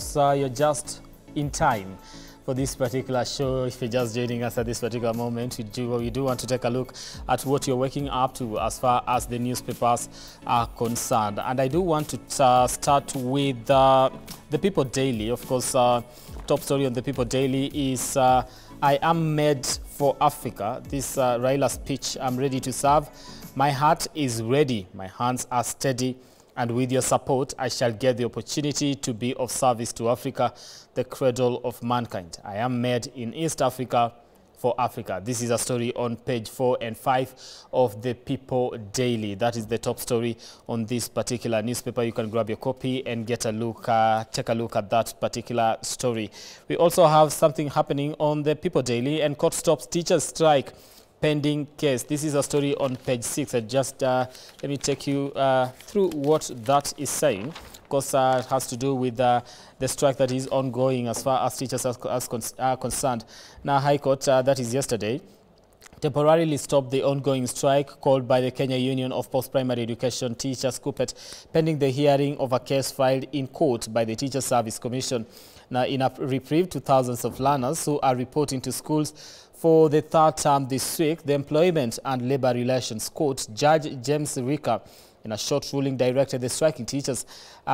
course, you're just in time for this particular show. If you're just joining us at this particular moment, we do want to take a look at what you're waking up to as far as the newspapers are concerned. And I do want to start with the People Daily. Of course, top story on the People Daily is I am made for Africa. This Raila speech, I'm ready to serve. My heart is ready. My hands are steady. And with your support, I shall get the opportunity to be of service to Africa, the cradle of mankind. I am made in East Africa for Africa. This is a story on page 4 and 5 of the People Daily. That is the top story on this particular newspaper. You can grab your copy and get a look, take a look at that particular story. We also have something happening on the People Daily, and court stops teachers strike. Pending case. This is a story on page 6. Just let me take you through what that is saying. Of course, it has to do with the strike that is ongoing as far as teachers are concerned. Now, High Court, that is yesterday, temporarily stopped the ongoing strike called by the Kenya Union of Post-Primary Education Teachers, KUPPET, pending the hearing of a case filed in court by the Teacher Service Commission. Now, in a reprieve to thousands of learners who are reporting to schools for the third term this week, the Employment and Labour Relations Court, Judge James Rika, in a short ruling, directed the striking teachers,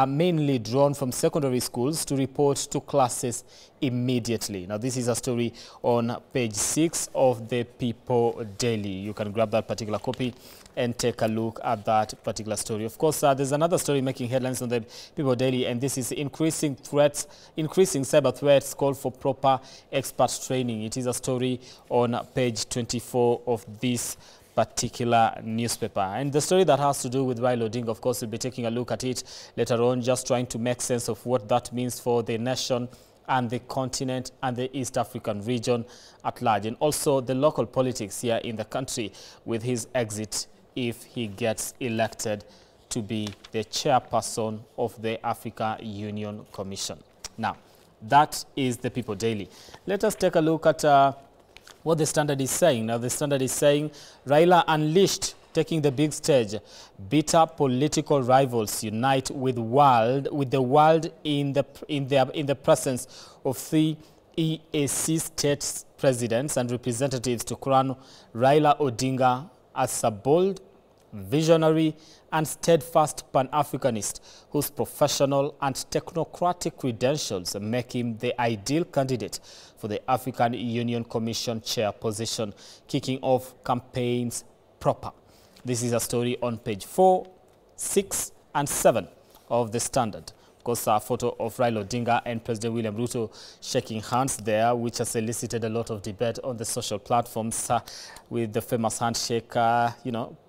mainly drawn from secondary schools, to report to classes immediately. Now, this is a story on page 6 of the People Daily. You can grab that particular copy and take a look at that particular story. Of course, there's another story making headlines on the People Daily, and this is increasing cyber threats, call for proper expert training. It is a story on page 24 of this particular newspaper. And the story that has to do with Raila Odinga, of course, we'll be taking a look at it later on, just trying to make sense of what that means for the nation and the continent and the East African region at large, and also the local politics here in the country with his exit if he gets elected to be the chairperson of the Africa Union Commission. Now, that is the People Daily. Let us take a look at what the Standard is saying. Now, the Standard is saying Raila unleashed, taking the big stage. Bitter political rivals unite with the world in the presence of 3 EAC state presidents and representatives to crown Raila Odinga as a bold, visionary and steadfast Pan-Africanist whose professional and technocratic credentials make him the ideal candidate for the African Union Commission chair position, kicking off campaigns proper. This is a story on page 4, 6 and 7 of the Standard. Of course, a photo of Raila Odinga and President William Ruto shaking hands there, which has elicited a lot of debate on the social platforms, with the famous handshake,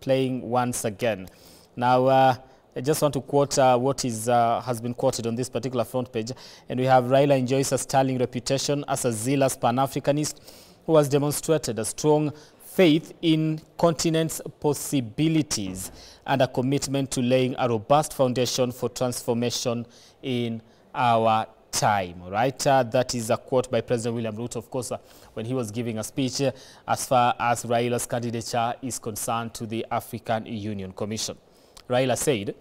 playing once again. Now, I just want to quote what has been quoted on this particular front page. And we have Raila enjoys a sterling reputation as a zealous Pan-Africanist who has demonstrated a strong faith in continent's possibilities and a commitment to laying a robust foundation for transformation in our time. Right? That is a quote by President William Ruto, of course, when he was giving a speech as far as Raila's candidature is concerned to the African Union Commission. Raila said,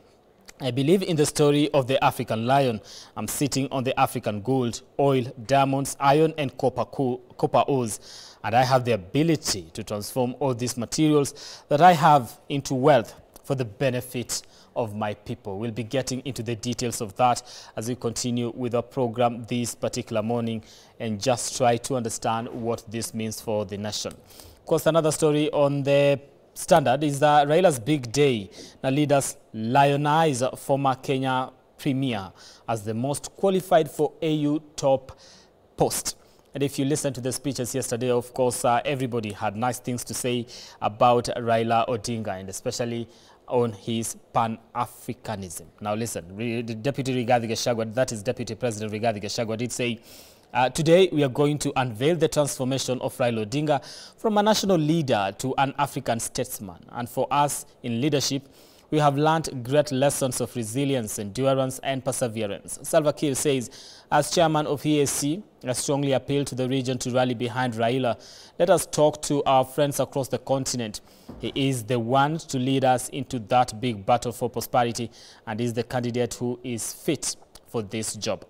I believe in the story of the African lion. I'm sitting on the African gold, oil, diamonds, iron and copper ores. And I have the ability to transform all these materials that I have into wealth for the benefit of my people. We'll be getting into the details of that as we continue with our program this particular morning and just try to understand what this means for the nation. Of course, another story on the Standard is Raila's big day. Now, leaders lionize former Kenya Premier as the most qualified for AU top post. And if you listen to the speeches yesterday, of course, everybody had nice things to say about Raila Odinga, and especially on his Pan-Africanism. Now, listen, Deputy Rigathi Gachagua, that is Deputy President Rigathi Gachagua, did say, today, we are going to unveil the transformation of Raila Odinga from a national leader to an African statesman. And for us in leadership, we have learned great lessons of resilience, endurance, and perseverance. Salva Kiir says, as chairman of EAC, I strongly appeal to the region to rally behind Raila. Let us talk to our friends across the continent. He is the one to lead us into that big battle for prosperity and is the candidate who is fit for this job.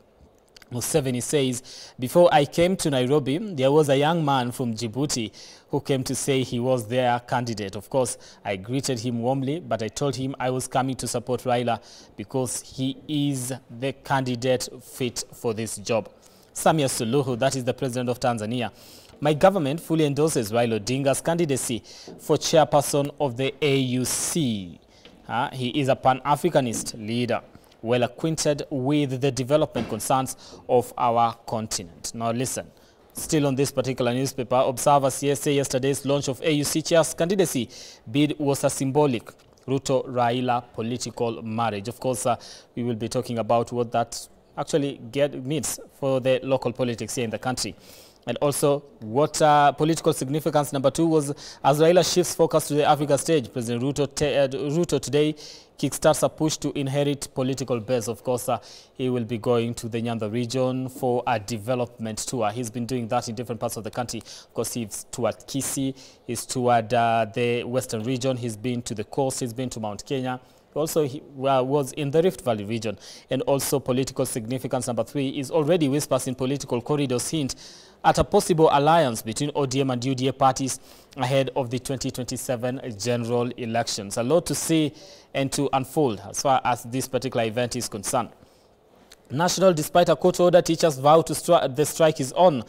Museveni says, before I came to Nairobi, there was a young man from Djibouti who came to say he was their candidate. Of course, I greeted him warmly, but I told him I was coming to support Raila because he is the candidate fit for this job. Samia Suluhu, that is the president of Tanzania. My government fully endorses Raila Odinga's candidacy for chairperson of the AUC. He is a Pan-Africanist leader, well acquainted with the development concerns of our continent. Now listen, still on this particular newspaper, observers say yesterday's launch of AUC chair's candidacy bid was a symbolic Ruto-Raila political marriage. Of course, we will be talking about what that actually means for the local politics here in the country. And also, what political significance number 2 was as Raila shifts focus to the Africa stage. President Ruto today kickstarts a push to inherit political base. Of course, he will be going to the Nyanda region for a development tour. He's been doing that in different parts of the country. Of course, he's toward Kisii, he's toward the western region, he's been to the coast, he's been to Mount Kenya. Also, he was in the Rift Valley region. And also, political significance number 3 is already whispers in political corridors hint at a possible alliance between ODM and UDA parties ahead of the 2027 general elections. A lot to see and to unfold as far as this particular event is concerned. National, despite a court order, teachers vow to the strike is on.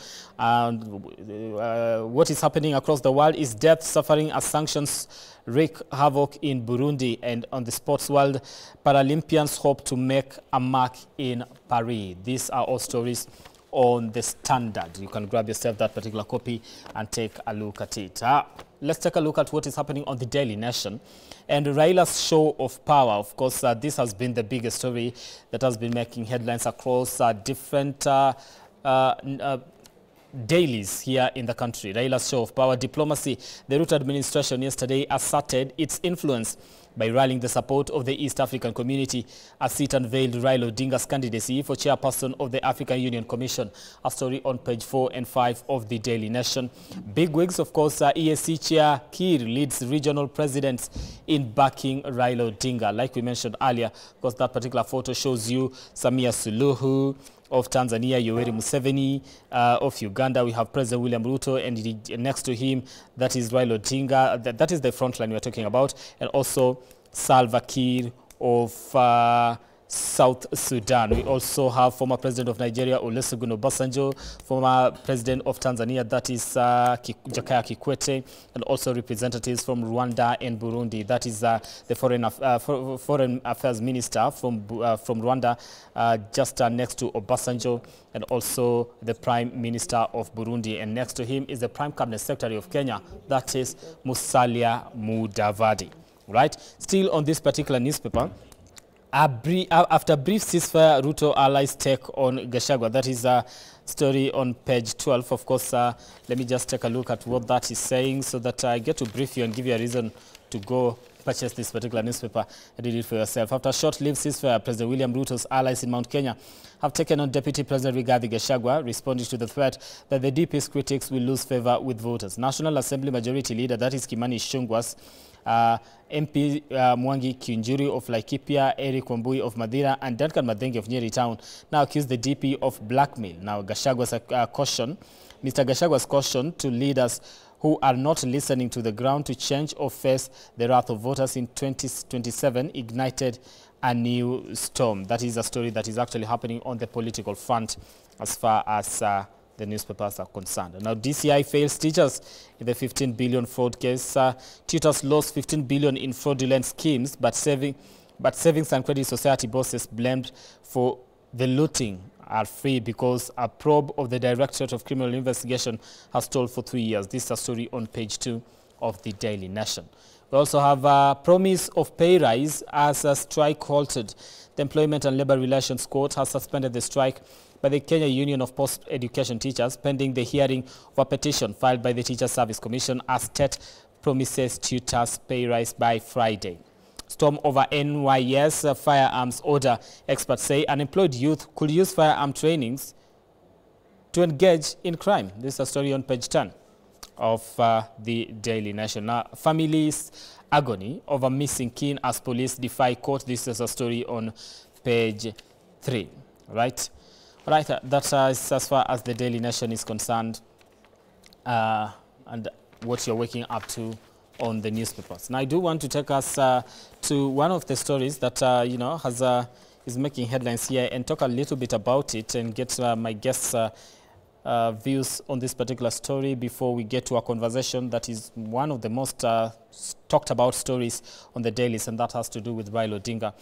What is happening across the world is death, suffering as sanctions wreak havoc in Burundi. And on the sports world, Paralympians hope to make a mark in Paris. These are all stories on the Standard. You can grab yourself that particular copy and take a look at it. Let's take a look at what is happening on the Daily Nation. And Raila's show of power, of course, this has been the biggest story that has been making headlines across different dailies here in the country. Raila's show of power, diplomacy. The Ruto administration yesterday asserted its influence by rallying the support of the East African community as it unveiled Raila Odinga's candidacy for chairperson of the African Union Commission. A story on page 4 and 5 of the Daily Nation. Bigwigs, of course, EAC Chair Kiir leads regional presidents in backing Raila Odinga. Like we mentioned earlier, because that particular photo shows you Samia Suluhu of Tanzania, Yoweri Museveni of Uganda. We have President William Ruto, and next to him, that is Raila Odinga. That is the front line we're talking about. And also Salva Kiir of South Sudan. We also have former President of Nigeria, Olusegun Obasanjo, former President of Tanzania, that is Jakaya Kikwete, and also representatives from Rwanda and Burundi. That is the Foreign Affairs Minister from Rwanda, just next to Obasanjo, and also the Prime Minister of Burundi. And next to him is the Prime Cabinet Secretary of Kenya, that is Musalia Mudavadi. Right? Still on this particular newspaper, after a brief ceasefire, Ruto allies take on Gachagua. That is a story on page 12. Of course, let me just take a look at what that is saying so that I get to brief you and give you a reason to go purchase this particular newspaper and read it for yourself. After a short-lived ceasefire, President William Ruto's allies in Mount Kenya have taken on Deputy President Rigathi Gachagua, responding to the threat that the DP's critics will lose favor with voters. National Assembly Majority Leader, that is Kimani Ichung'wah's MP Mwangi Kiunjuri of Laikipia, Eric Wambui of Madira, and Duncan Madengi of Nyeri Town now accuse the DP of blackmail. Now, Mr. Gachagwa's caution to leaders who are not listening to the ground to change or face the wrath of voters in 2027 ignited a new storm. That is a story that is actually happening on the political front as far as the newspapers are concerned. Now, DCI fails teachers in the 15 billion fraud case. Tutors lost 15 billion in fraudulent schemes, but Savings and Credit Society bosses blamed for the looting are free because a probe of the Directorate of Criminal Investigation has stalled for 3 years. This is a story on page 2 of the Daily Nation. We also have a promise of pay rise as a strike halted. The Employment and Labour Relations Court has suspended the strike by the Kenya Union of Post-Education Teachers pending the hearing of a petition filed by the Teacher Service Commission as state promises tutors pay rise by Friday. Storm over NYS firearms order. Experts say unemployed youth could use firearm trainings to engage in crime. This is a story on page 10 of the Daily Nation. Now, families' agony over missing kin as police defy court. This is a story on page 3, right? Right, that is as far as the Daily Nation is concerned, and what you're waking up to on the newspapers. Now, I do want to take us to one of the stories that you know is making headlines here, and talk a little bit about it, and get my guests' views on this particular story before we get to a conversation that is one of the most talked about stories on the dailies, and that has to do with Raila Odinga.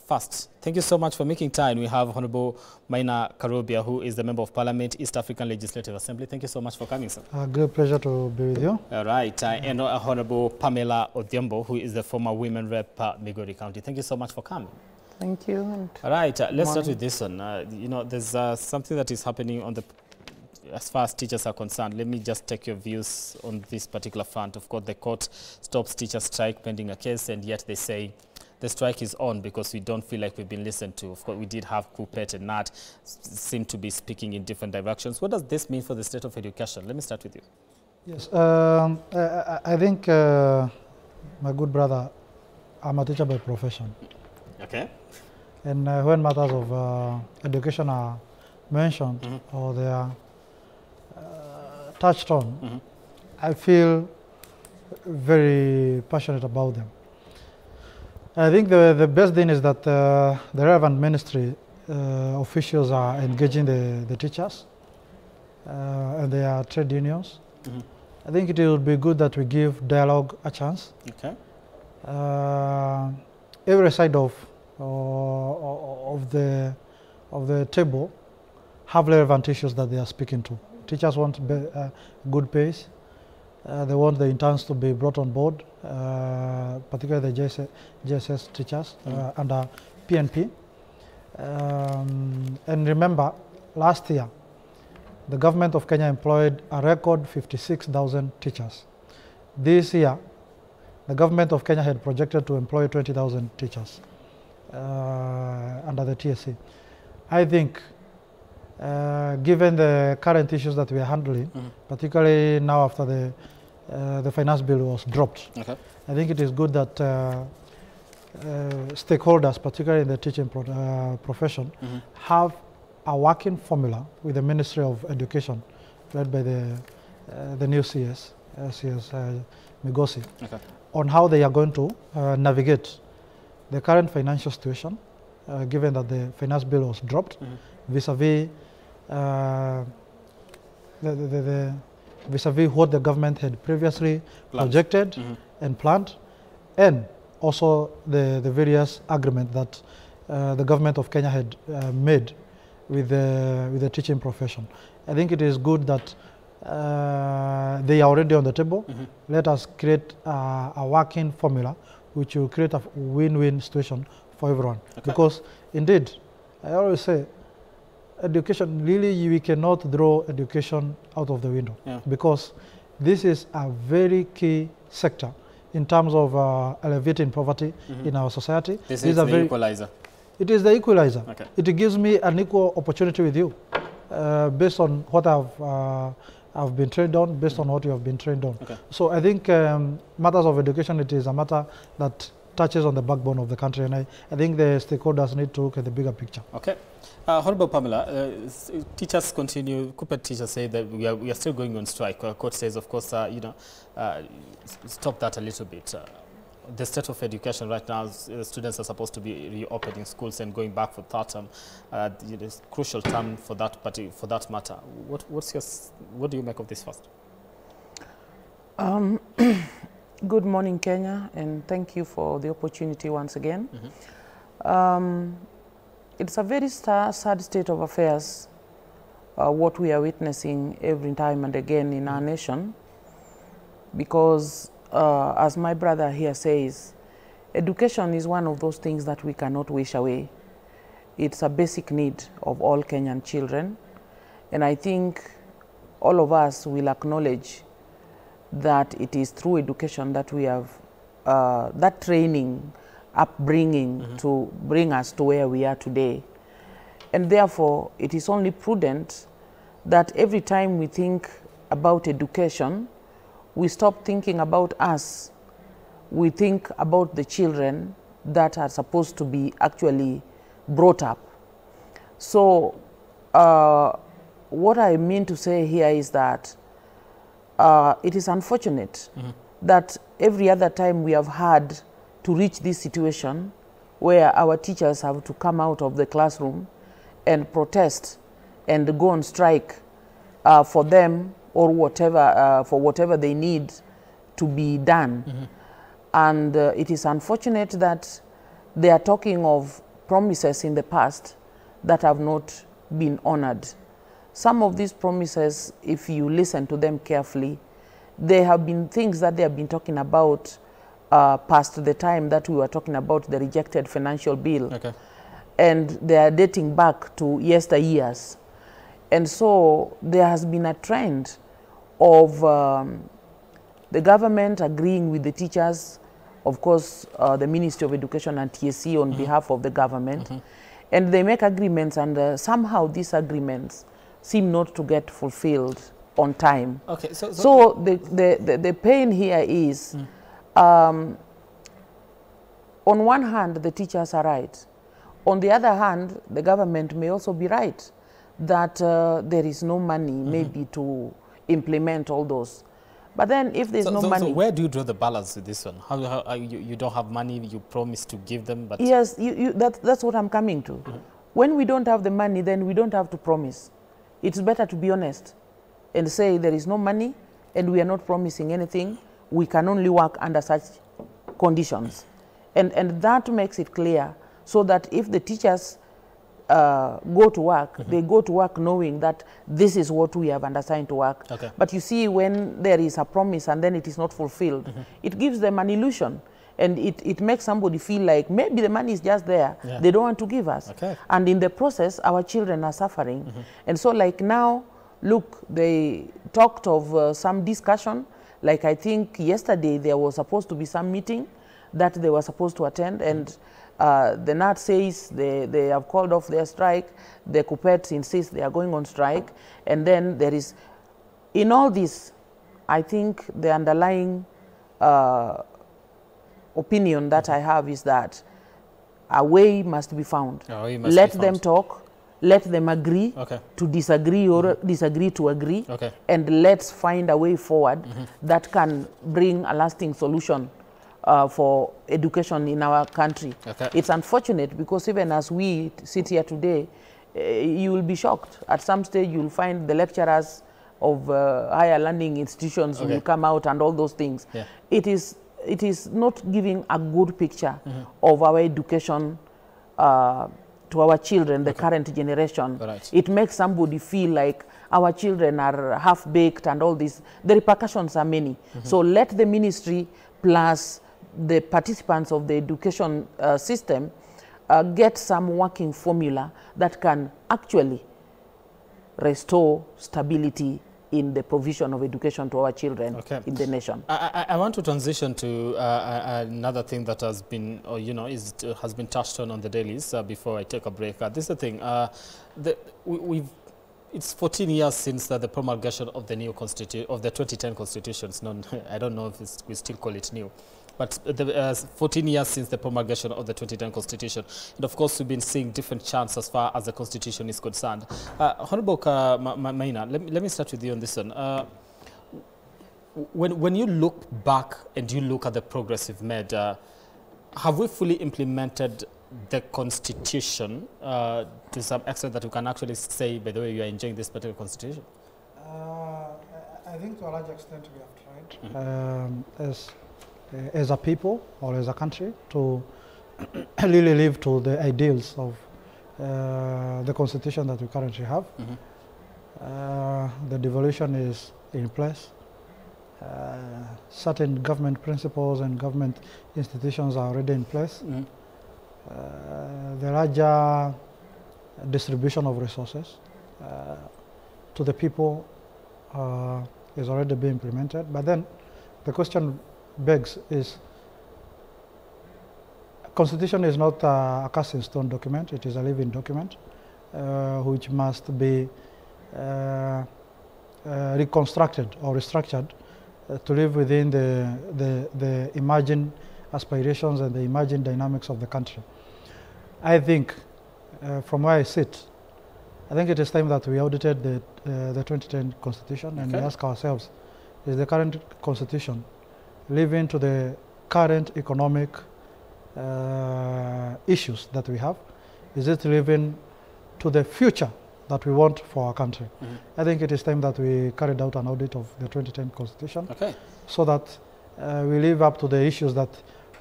First, thank you so much for making time. We have Honorable Maina Karobia, who is the Member of Parliament, East African Legislative Assembly. Thank you so much for coming, sir. Great pleasure to be with you. All right. And Honorable Pamela Odhiambo, who is the former Women Rep Migori County. Thank you so much for coming. Thank you. All right. Let's start with this one. You know, there's something that is happening on the, as far as teachers are concerned. Let me just take your views on this particular front. Of course, the court stops teacher strike pending a case, and yet they say the strike is on because we don't feel like we've been listened to. Of course, we did have Kuppet and Nat seem to be speaking in different directions. What does this mean for the state of education? Let me start with you. Yes, I think, my good brother, I'm a teacher by profession. Okay. And when matters of education are mentioned or they are touched on, I feel very passionate about them. I think the best thing is that the relevant ministry officials are engaging the teachers and their trade unions. I think it would be good that we give dialogue a chance. Okay. Every side of the table have relevant issues that they are speaking to. Teachers want good pays. They want the interns to be brought on board, particularly the JSS teachers under PNP. And remember, last year, the government of Kenya employed a record 56,000 teachers. This year, the government of Kenya had projected to employ 20,000 teachers under the TSC. I think, given the current issues that we are handling, particularly now after the finance bill was dropped, I think it is good that stakeholders, particularly in the teaching profession, have a working formula with the Ministry of Education, led by the new CS Migosi, on how they are going to navigate the current financial situation, given that the finance bill was dropped, vis-a-vis vis-a-vis what the government had previously projected and planned, and also the various agreements that the government of Kenya had made with the teaching profession. I think it is good that they are already on the table. Let us create a working formula which will create a win-win situation for everyone. Because indeed, I always say, education, really we cannot throw education out of the window, because this is a very key sector in terms of alleviating poverty in our society. This is the equalizer. It is the equalizer. It gives me an equal opportunity with you, based on what I've been trained on, based on what you have been trained on. So I think matters of education, it is a matter that touches on the backbone of the country, and I think the stakeholders need to look at the bigger picture. Okay. Honorable Pamela, teachers continue, Kuppet teachers say that we are still going on strike. Court says, of course, you know, stop that a little bit. The state of education right now, students are supposed to be reopening schools and going back for third term. It is a crucial term for that matter. What do you make of this first? Good morning, Kenya, and thank you for the opportunity once again. It's a very sad state of affairs, what we are witnessing every time and again in our nation, because as my brother here says, education is one of those things that we cannot wish away. It's a basic need of all Kenyan children, and I think all of us will acknowledge that it is through education that we have that training, upbringing to bring us to where we are today. And therefore, it is only prudent that every time we think about education, we stop thinking about us. We think about the children that are supposed to be actually brought up. So what I mean to say here is that it is unfortunate that every other time we have had to reach this situation where our teachers have to come out of the classroom and protest and go on strike for them or whatever, for whatever they need to be done. And it is unfortunate that they are talking of promises in the past that have not been honored. Some of these promises, if you listen to them carefully, they have been things that they have been talking about past the time that we were talking about the rejected financial bill. Okay. And they are dating back to yesteryears. And so there has been a trend of the government agreeing with the teachers, of course, the Ministry of Education and TSC on behalf of the government. And they make agreements, and somehow these agreements seem not to get fulfilled on time. Okay, so the pain here is, on one hand, the teachers are right. On the other hand, the government may also be right that there is no money maybe to implement all those. But then if there's no money... So where do you draw the balance with this one? How you don't have money, you promise to give them, but... Yes, that's what I'm coming to. When we don't have the money, then we don't have to promise. It's better to be honest and say there is no money and we are not promising anything. We can only work under such conditions. And that makes it clear, so that if the teachers go to work, they go to work knowing that this is what we have undersigned to work. Okay. But you see, when there is a promise and then it is not fulfilled, it gives them an illusion. And it makes somebody feel like maybe the money is just there. Yeah. They don't want to give us. Okay. And in the process, our children are suffering. And so like now, look, they talked of some discussion. Like I think yesterday there was supposed to be some meeting that they were supposed to attend. And the NAT says they have called off their strike. The Kuppet insist they are going on strike. And then there is, in all this, I think the underlying opinion that I have is that a way must be found. Let them talk, let them agree to disagree or disagree to agree, and let's find a way forward that can bring a lasting solution for education in our country. It's unfortunate because even as we sit here today, you will be shocked. At some stage you will find the lecturers of higher learning institutions will come out and all those things. It is not giving a good picture of our education to our children, the current generation. It makes somebody feel like our children are half-baked and all this. The repercussions are many. So let the ministry plus the participants of the education system get some working formula that can actually restore stability in the provision of education to our children in the nation. I want to transition to another thing that has been, or, you know, has been touched on the dailies before I take a break. This is the thing. It's 14 years since the promulgation of the new constitution, of the 2010 constitutions. I don't know if we still call it new. But 14 years since the promulgation of the 2010 Constitution. And of course, we've been seeing different chants as far as the Constitution is concerned. Honorable Maina, let me start with you on this one. When you look back and you look at the progress we've made, have we fully implemented the Constitution to some extent that we can actually say, by the way, you are enjoying this particular Constitution? I think to a large extent we have tried. As a people or as a country to really live to the ideals of the constitution that we currently have. The devolution is in place. Certain government principles and government institutions are already in place. The larger distribution of resources to the people is already being implemented. But then the question begs is, Constitution is not a cast in stone document, it is a living document which must be reconstructed or restructured to live within the imagined aspirations and the imagined dynamics of the country. I think from where I sit, I think it is time that we audited the 2010 Constitution and we ask ourselves, is the current Constitution living to the current economic issues that we have? Is it living to the future that we want for our country? I think it is time that we carried out an audit of the 2010 Constitution so that we live up to the issues that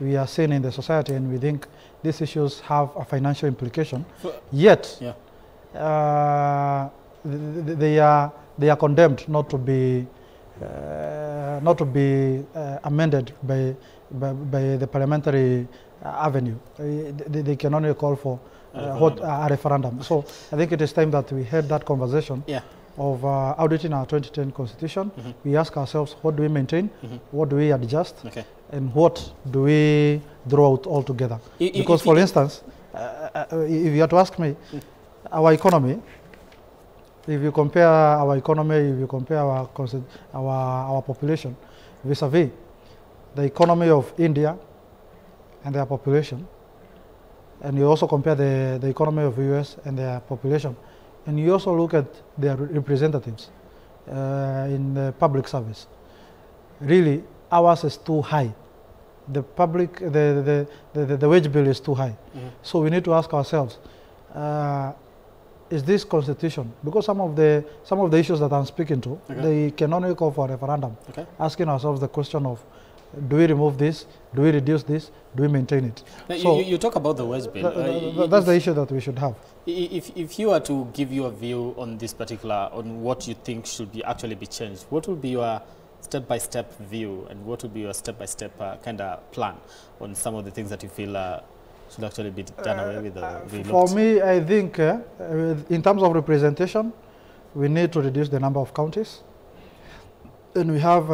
we are seeing in the society, and we think these issues have a financial implication, yet they are condemned not to be amended by the parliamentary avenue. They can only call for a referendum. So I think it is time that we had that conversation of auditing our 2010 Constitution. We ask ourselves, what do we maintain, what do we adjust, and what do we draw out altogether? Because, for instance, if you had to ask me, our economy, if you compare our economy, if you compare our population vis-a-vis the economy of India and their population, and you also compare the economy of the US and their population, and you also look at their representatives in the public service, really ours is too high. The wage bill is too high. So we need to ask ourselves, is this constitution, because some of the issues that I'm speaking to, they can only call for a referendum, asking ourselves the question of, do we remove this, do we reduce this, do we maintain it? Now, so you talk about the wage bill. That's the issue that we should have. If you were to give your view on this particular, on what you think should be actually be changed, what would be your step-by-step view, and what would be your step-by-step kind of plan on some of the things that you feel should actually be done away with? For me, I think in terms of representation, we need to reduce the number of counties. And we have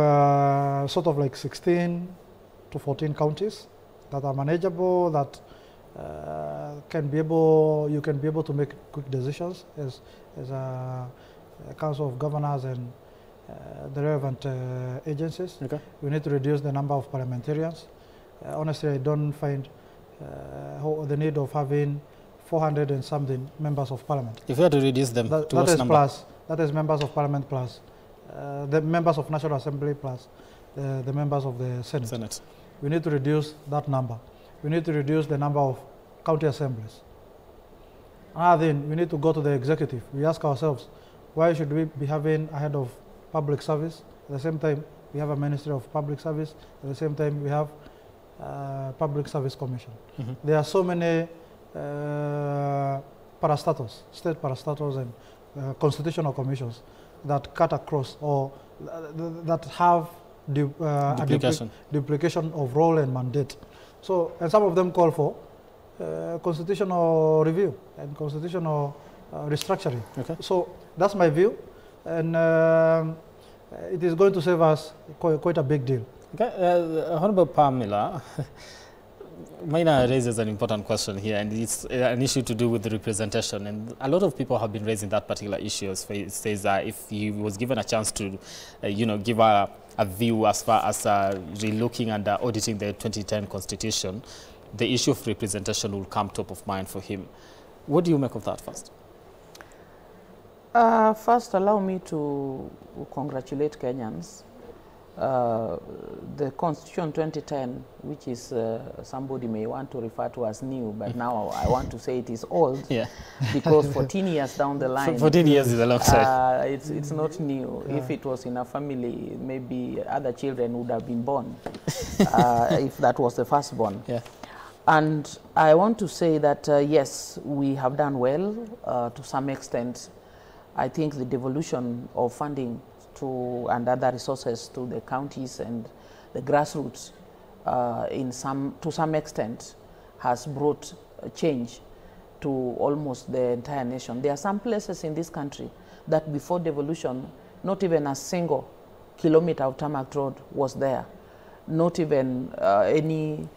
sort of like 16 to 14 counties that are manageable, that you can be able to make quick decisions as a council of governors and the relevant agencies. We need to reduce the number of parliamentarians. Honestly, I don't find the need of having 400 and something members of parliament. If you had to reduce them to what number? That is members of parliament plus the members of National Assembly plus the members of the Senate. We need to reduce that number. We need to reduce the number of county assemblies. Another thing, we need to go to the executive. We ask ourselves, why should we be having a head of public service? At the same time, we have a Ministry of Public Service. At the same time, we have Public Service Commission. There are so many parastatals, state parastatals and constitutional commissions that cut across or that have duplication of role and mandate. So, and some of them call for constitutional review and constitutional restructuring. So that's my view, and it is going to save us quite a big deal. Honorable Pamela, Maina raises an important question here, and it's an issue to do with the representation. And a lot of people have been raising that particular issue. It says if he was given a chance to, give a view as far as relooking and auditing the 2010 Constitution, the issue of representation will come top of mind for him. What do you make of that first? First, allow me to congratulate Kenyans. The Constitution 2010, which is somebody may want to refer to as new, but now I want to say it is old, because 14 years down the line, 14 years is a long time. It's not new. If it was in a family, maybe other children would have been born, if that was the firstborn. And I want to say that yes, we have done well to some extent. I think the devolution of funding and other resources to the counties and the grassroots to some extent has brought a change to almost the entire nation. There are some places in this country that before devolution, not even a single kilometer of tarmac road was there. Not even any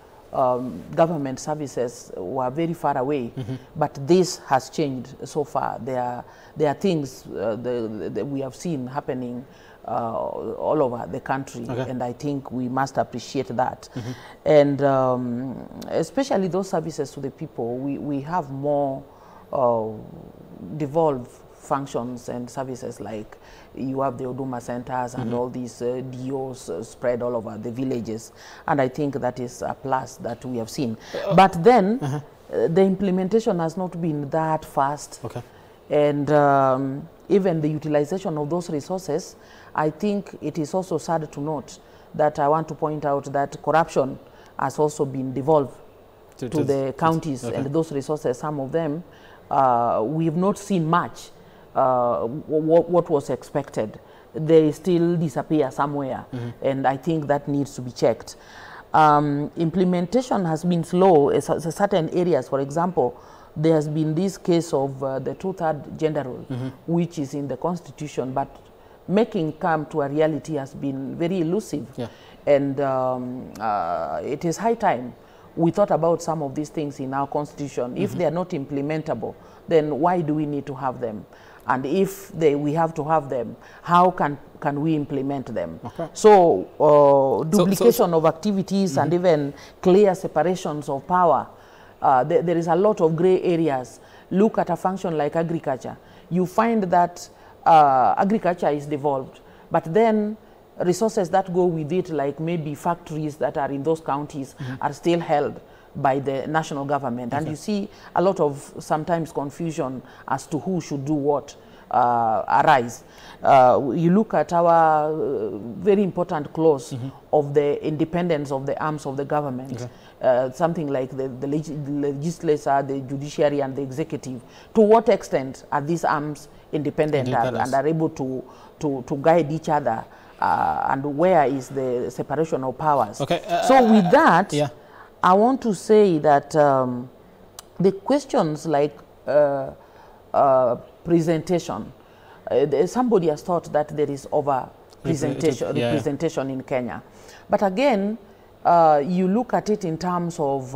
government services were very far away, but this has changed so far. There are things that we have seen happening all over the country, and I think we must appreciate that. And especially those services to the people, we have more devolved functions and services, like you have the Huduma centers and all these DOs spread all over the villages. And I think that is a plus that we have seen. But then the implementation has not been that fast. Okay. And even the utilization of those resources, I think it is also sad to note that I want to point out that corruption has also been devolved to the counties, and those resources, some of them, we have not seen much what was expected. They still disappear somewhere, and I think that needs to be checked. Implementation has been slow in certain areas. For example, there has been this case of the 2/3 gender rule, which is in the Constitution, but making come to a reality has been very elusive. Yeah. And it is high time we thought about some of these things in our Constitution. If they are not implementable, then why do we need to have them? And if we have to have them, how can we implement them? Okay. So duplication of activities and even clear separations of power. There is a lot of gray areas. Look at a function like agriculture. You find that agriculture is devolved, but then resources that go with it, like maybe factories that are in those counties, are still held by the national government. And you see a lot of sometimes confusion as to who should do what arise. You look at our very important clause of the independence of the arms of the government. Something like the legislature, the judiciary, and the executive. To what extent are these arms independent and are able to guide each other? And where is the separation of powers? Okay. So with that, I want to say that the questions like presentation, somebody has thought that there is over representation in Kenya. But again, you look at it in terms of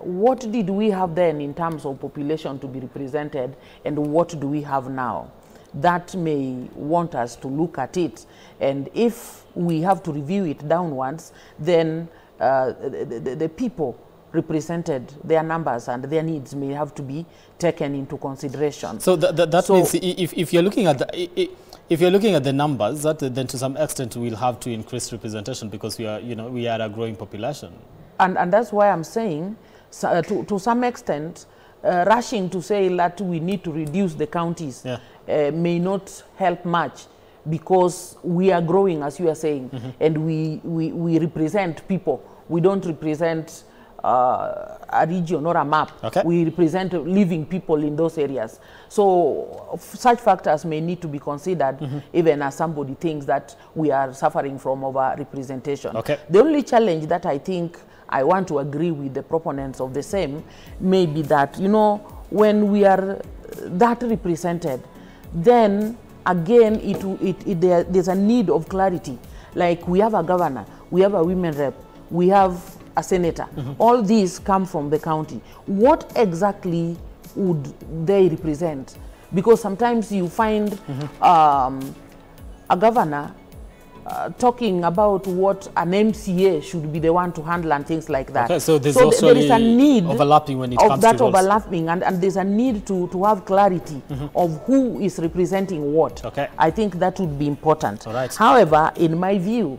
what did we have then in terms of population to be represented, and what do we have now? That may want us to look at it, and if we have to review it downwards, then the people represented, their numbers and their needs may have to be taken into consideration. So that means if you're looking at the numbers, that then to some extent we'll have to increase representation, because we are a growing population. And that's why I'm saying, to some extent, rushing to say that we need to reduce the counties may not help much, because we are growing, as you are saying, and we represent people. We don't represent a region or a map. Okay. We represent living people in those areas. So such factors may need to be considered, even as somebody thinks that we are suffering from over-representation. Okay. The only challenge that I think I want to agree with the proponents of the same may be that, when we are that represented, then again there's a need of clarity. Like, we have a governor, we have a women rep, we have a senator. All these come from the county. What exactly would they represent? Because sometimes you find a governor talking about what an MCA should be the one to handle and things like that. Okay, so there's also there is a need overlapping when it comes to roles. overlapping, and there's a need to have clarity of who is representing what. Okay. I think that would be important. All right. However, in my view,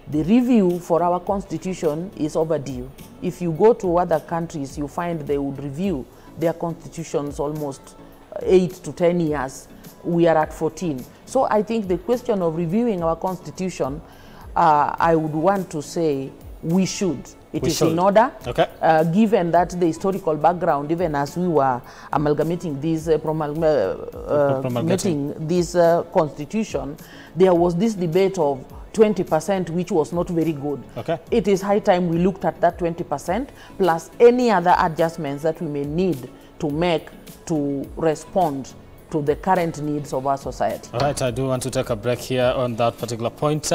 the review for our constitution is overdue. If you go to other countries, you find they would review their constitutions almost 8 to 10 years. We are at 14. So I think the question of reviewing our constitution, I would want to say we should. It is in order, okay. Given that the historical background, even as we were amalgamating this, promulgating this constitution, there was this debate of 20%, which was not very good. Okay. It is high time we looked at that 20%, plus any other adjustments that we may need to make to respond to the current needs of our society. All right, I do want to take a break here on that particular point.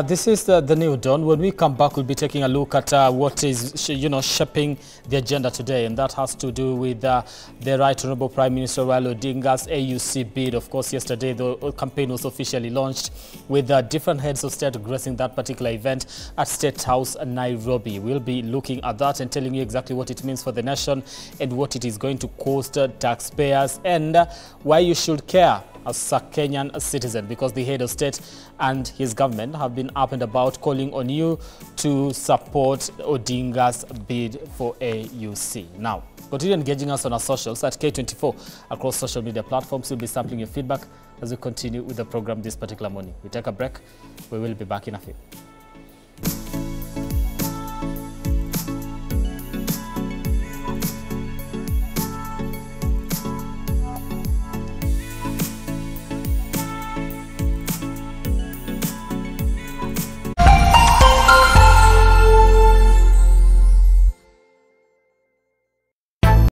This is the New Dawn. When we come back, we'll be taking a look at what is, shaping the agenda today, and that has to do with the Right Honorable Prime Minister Raila Odinga's AUC bid. Of course, yesterday the campaign was officially launched with different heads of state gracing that particular event at State House, Nairobi. We'll be looking at that and telling you exactly what it means for the nation and what it is going to cost taxpayers, and why you should care as a Kenyan citizen, because the head of state and his government have been up and about calling on you to support Odinga's bid for AUC. Now, continue engaging us on our socials at K24 across social media platforms. We'll be sampling your feedback as we continue with the program this particular morning. We take a break. We will be back in a few.